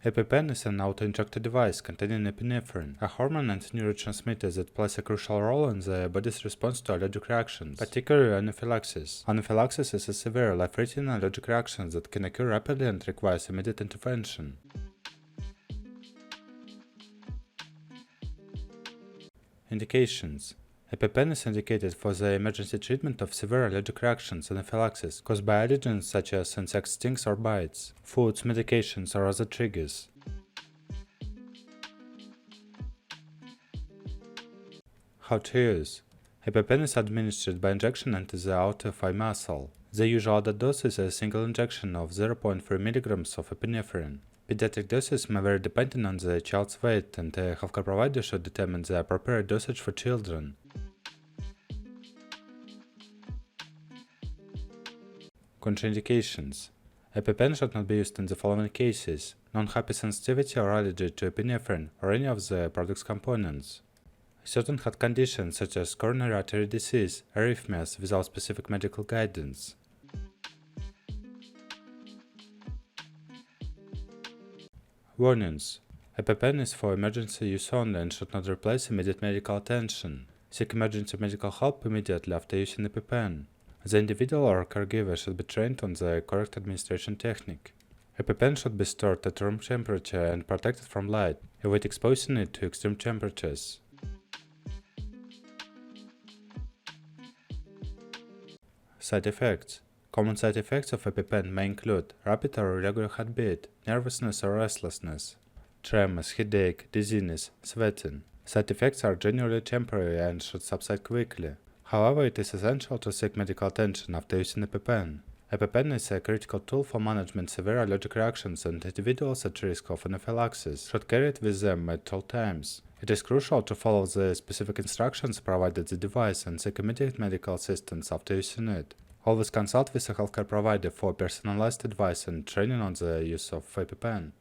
EpiPen is an auto-injector device containing epinephrine, a hormone and neurotransmitter that plays a crucial role in the body's response to allergic reactions, particularly anaphylaxis. Anaphylaxis is a severe, life-threatening allergic reaction that can occur rapidly and requires immediate intervention. Indications: EpiPen is indicated for the emergency treatment of severe allergic reactions, anaphylaxis, caused by allergens such as insect stings or bites, foods, medications, or other triggers. How to use: EpiPen is administered by injection into the outer thigh muscle. The usual dose is a single injection of 0.3 mg of epinephrine. Pediatric doses may vary depending on the child's weight, and a healthcare provider should determine the appropriate dosage for children. Contraindications: EpiPen should not be used in the following cases: non-hypersensitivity or allergy to epinephrine or any of the product's components, certain heart conditions such as coronary artery disease, arrhythmias without specific medical guidance. Warnings: EpiPen is for emergency use only and should not replace immediate medical attention. Seek emergency medical help immediately after using EpiPen. The individual or caregiver should be trained on the correct administration technique. EpiPen should be stored at room temperature and protected from light. Avoid exposing it to extreme temperatures. Side effects: common side effects of EpiPen may include rapid or irregular heartbeat, nervousness or restlessness, tremors, headache, dizziness, sweating. Side effects are generally temporary and should subside quickly. However, it is essential to seek medical attention after using EpiPen. EpiPen is a critical tool for management severe allergic reactions, and individuals at risk of anaphylaxis should carry it with them at all times. It is crucial to follow the specific instructions provided the device and seek immediate medical assistance after using it. Always consult with a healthcare provider for personalized advice and training on the use of EpiPen.